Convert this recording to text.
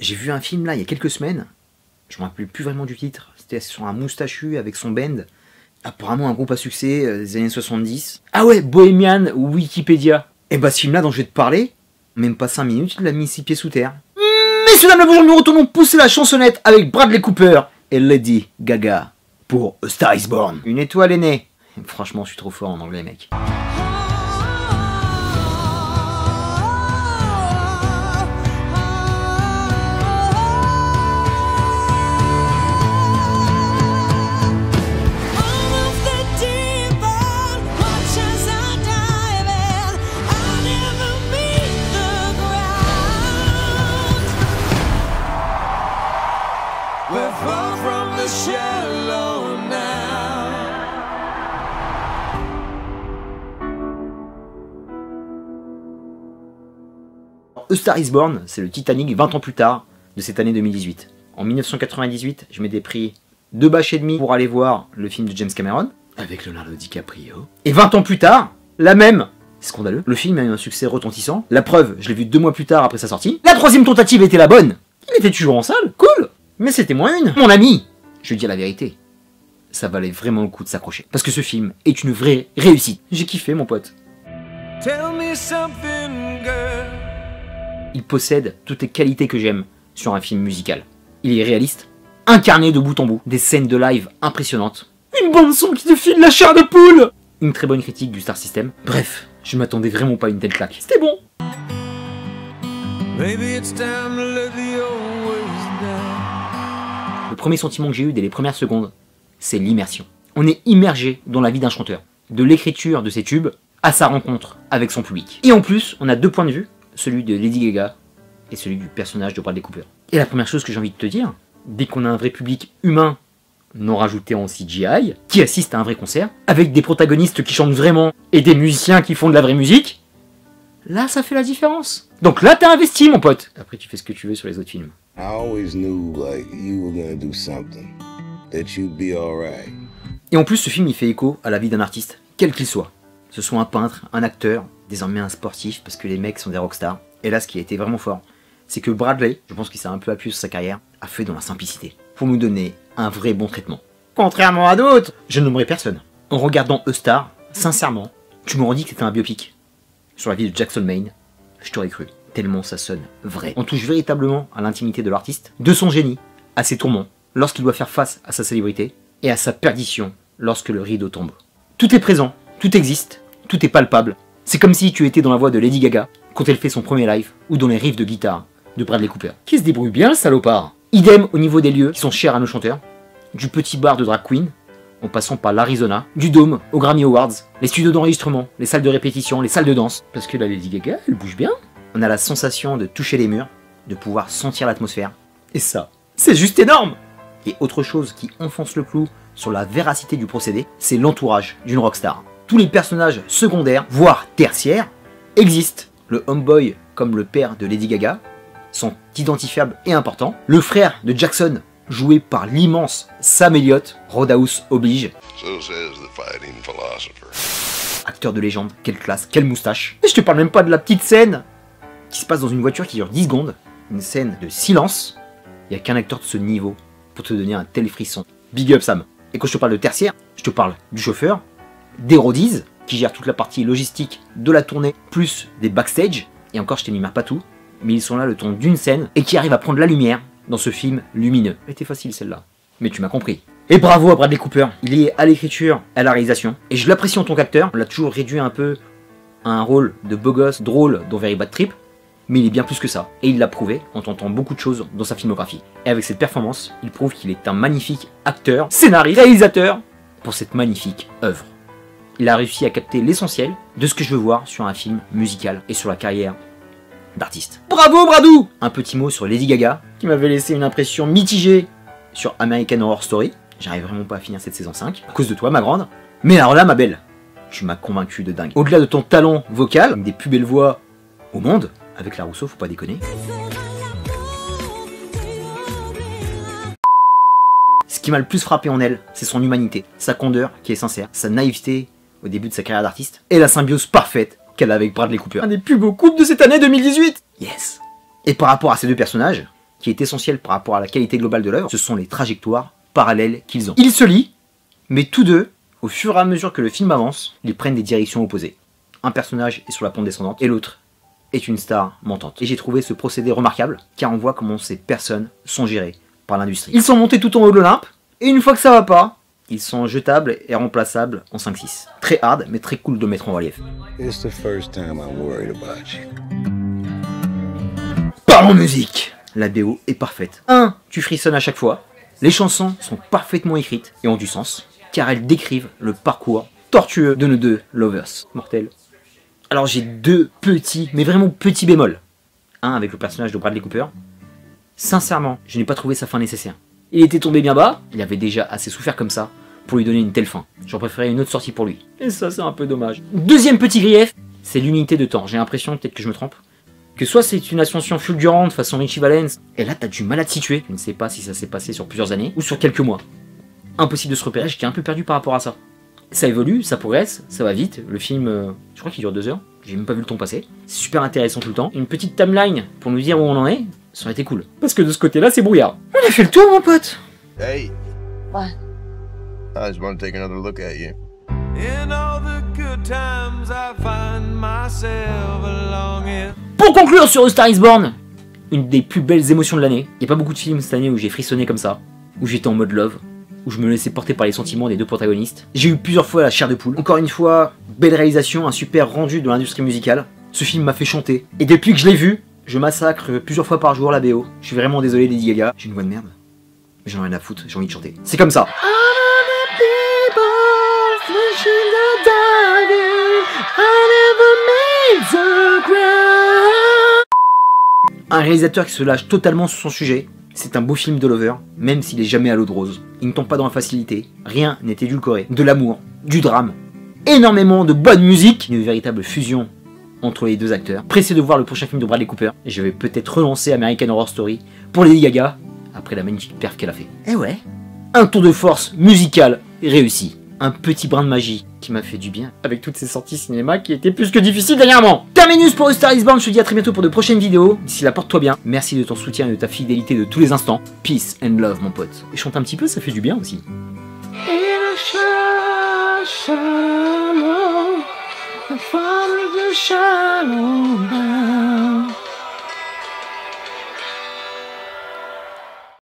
J'ai vu un film là il y a quelques semaines, je me rappelle plus vraiment du titre, c'était sur un moustachu avec son band, apparemment un groupe à succès des années 70. Ah ouais, Bohemian Wikipédia. Et bah ce film là dont je vais te parler, même pas 5 minutes, il l'a mis 6 pieds sous terre. Messieurs dames, bonjour, nous retournons pousser la chansonnette avec Bradley Cooper et Lady Gaga pour A Star Is Born. Une étoile est née. Franchement je suis trop fort en anglais mec. A Star Is Born, c'est le Titanic 20 ans plus tard de cette année 2018. En 1998, je m'étais pris 2 bâches et demie pour aller voir le film de James Cameron, avec Leonardo DiCaprio. Et 20 ans plus tard, la même, c'est scandaleux, le film a eu un succès retentissant. La preuve, je l'ai vu 2 mois plus tard après sa sortie. La 3e tentative était la bonne. Il était toujours en salle, cool. Mais c'était moins une. Mon ami, je veux dire la vérité, ça valait vraiment le coup de s'accrocher. Parce que ce film est une vraie réussite. J'ai kiffé mon pote. Tell me something, girl. Il possède toutes les qualités que j'aime sur un film musical. Il est réaliste, incarné de bout en bout, des scènes de live impressionnantes, une bande son qui te file la chair de poule, une très bonne critique du Star System. Bref, je m'attendais vraiment pas à une telle claque. C'était bon. Le premier sentiment que j'ai eu dès les premières secondes, c'est l'immersion. On est immergé dans la vie d'un chanteur, de l'écriture de ses tubes à sa rencontre avec son public. Et en plus, on a 2 points de vue, celui de Lady Gaga et celui du personnage de Bradley Cooper. Et la première chose que j'ai envie de te dire, dès qu'on a un vrai public humain, non rajouté en CGI, qui assiste à un vrai concert, avec des protagonistes qui chantent vraiment et des musiciens qui font de la vraie musique, là ça fait la différence. Donc là t'as investi mon pote. Après tu fais ce que tu veux sur les autres films. I always knew like you were gonna do something, that you'd be alright. Et en plus ce film il fait écho à la vie d'un artiste, quel qu'il soit. Que ce soit un peintre, un acteur, désormais un sportif, parce que les mecs sont des rockstars. Et là, ce qui a été vraiment fort, c'est que Bradley, je pense qu'il s'est un peu appuyé sur sa carrière, a fait dans la simplicité, pour nous donner un vrai bon traitement. Contrairement à d'autres, je nommerai personne. En regardant A Star, sincèrement, tu m'aurais dit que c'était un biopic sur la vie de Jackson Maine, je t'aurais cru, tellement ça sonne vrai. On touche véritablement à l'intimité de l'artiste, de son génie, à ses tourments, lorsqu'il doit faire face à sa célébrité, et à sa perdition lorsque le rideau tombe. Tout est présent, tout existe, tout est palpable. C'est comme si tu étais dans la voix de Lady Gaga quand elle fait son premier live ou dans les riffs de guitare de Bradley Cooper. Qui se débrouille bien le salopard. Idem au niveau des lieux qui sont chers à nos chanteurs, du petit bar de drag queen, en passant par l'Arizona, du Dôme aux Grammy Awards, les studios d'enregistrement, les salles de répétition, les salles de danse. Parce que la Lady Gaga, elle bouge bien. On a la sensation de toucher les murs, de pouvoir sentir l'atmosphère. Et ça, c'est juste énorme. Et autre chose qui enfonce le clou sur la véracité du procédé, c'est l'entourage d'une rockstar. Tous les personnages secondaires, voire tertiaires, existent. Le homeboy, comme le père de Lady Gaga, sont identifiables et importants. Le frère de Jackson, joué par l'immense Sam Elliott, Roadhouse oblige. So says the fighting philosopher. Acteur de légende, quelle classe, quelle moustache. Et je te parle même pas de la petite scène qui se passe dans une voiture qui dure 10 secondes. Une scène de silence. Il n'y a qu'un acteur de ce niveau pour te donner un tel frisson. Big up Sam. Et quand je te parle de tertiaire, je te parle du chauffeur, des roadies, qui gèrent toute la partie logistique de la tournée, plus des backstage, et encore je t'énumère pas tout, mais ils sont là le temps d'une scène, et qui arrivent à prendre la lumière dans ce film lumineux. Elle était facile celle-là, mais tu m'as compris. Et bravo à Bradley Cooper, il est à l'écriture, à la réalisation, et je l'apprécie en tant qu'acteur, on l'a toujours réduit un peu à un rôle de beau gosse drôle dans Very Bad Trip, mais il est bien plus que ça, et il l'a prouvé en tentant beaucoup de choses dans sa filmographie. Et avec cette performance, il prouve qu'il est un magnifique acteur, scénariste, réalisateur, pour cette magnifique œuvre. Il a réussi à capter l'essentiel de ce que je veux voir sur un film musical et sur la carrière d'artiste. Bravo Bradou! Un petit mot sur Lady Gaga, qui m'avait laissé une impression mitigée sur American Horror Story. J'arrive vraiment pas à finir cette saison 5, à cause de toi ma grande. Mais alors là ma belle, tu m'as convaincu de dingue. Au-delà de ton talent vocal, une des plus belles voix au monde, avec la Rousseau, faut pas déconner. Ce qui m'a le plus frappé en elle, c'est son humanité, sa candeur qui est sincère, sa naïveté au début de sa carrière d'artiste, et la symbiose parfaite qu'elle a avec Bradley Cooper. Un des plus beaux couples de cette année 2018. Yes. Et par rapport à ces deux personnages, qui est essentiel par rapport à la qualité globale de l'œuvre, ce sont les trajectoires parallèles qu'ils ont. Ils se lient, mais tous deux, au fur et à mesure que le film avance, ils prennent des directions opposées. Un personnage est sur la pente descendante et l'autre est une star montante. Et j'ai trouvé ce procédé remarquable, car on voit comment ces personnes sont gérées par l'industrie. Ils sont montés tout en haut de l'Olympe, et une fois que ça va pas, ils sont jetables et remplaçables en 5-6. Très hard, mais très cool de mettre en relief. Parlons musique. La BO est parfaite. Tu frissonnes à chaque fois. Les chansons sont parfaitement écrites et ont du sens, car elles décrivent le parcours tortueux de nos deux lovers mortels. Alors j'ai deux petits, mais vraiment petits bémols. Un avec le personnage de Bradley Cooper. Sincèrement, je n'ai pas trouvé sa fin nécessaire. Il était tombé bien bas, il avait déjà assez souffert comme ça pour lui donner une telle fin. J'aurais préféré une autre sortie pour lui. Et ça, c'est un peu dommage. Deuxième petit grief, c'est l'unité de temps. J'ai l'impression, peut-être que je me trompe, que soit c'est une ascension fulgurante façon Richie Valens, et là t'as du mal à te situer. Je ne sais pas si ça s'est passé sur plusieurs années ou sur quelques mois. Impossible de se repérer, j'étais un peu perdu par rapport à ça. Ça évolue, ça progresse, ça va vite. Le film, je crois qu'il dure 2 heures. J'ai même pas vu le temps passer. C'est super intéressant tout le temps. Une petite timeline pour nous dire où on en est, ça aurait été cool. Parce que de ce côté-là, c'est brouillard. On a fait le tour, mon pote. Hey. What? I just want to take another look at you. In all the good times I find myself longing. Pour conclure sur A Star is Born, une des plus belles émotions de l'année. Il n'y a pas beaucoup de films cette année où j'ai frissonné comme ça, où j'étais en mode love, où je me laissais porter par les sentiments des deux protagonistes. J'ai eu plusieurs fois la chair de poule. Encore une fois, belle réalisation, un super rendu de l'industrie musicale. Ce film m'a fait chanter. Et depuis que je l'ai vu, je massacre plusieurs fois par jour la BO. Je suis vraiment désolé Lady Gaga. J'ai une voix de merde. Mais j'en ai rien à foutre, j'ai envie de chanter. C'est comme ça. Un réalisateur qui se lâche totalement sur son sujet. C'est un beau film de lover, même s'il est jamais à l'eau de rose. Il ne tombe pas dans la facilité, rien n'est édulcoré. De l'amour, du drame, énormément de bonne musique, une véritable fusion entre les deux acteurs. Pressé de voir le prochain film de Bradley Cooper, et je vais peut-être relancer American Horror Story pour Lady Gaga, après la magnifique perf qu'elle a fait. Eh ouais, un tour de force musical réussi. Un petit brin de magie qui m'a fait du bien avec toutes ces sorties cinéma qui étaient plus que difficiles dernièrement. Terminus pour A Star is Born, je te dis à très bientôt pour de prochaines vidéos. D'ici là, porte-toi bien. Merci de ton soutien et de ta fidélité de tous les instants. Peace and love, mon pote. Et chante un petit peu, ça fait du bien aussi. In a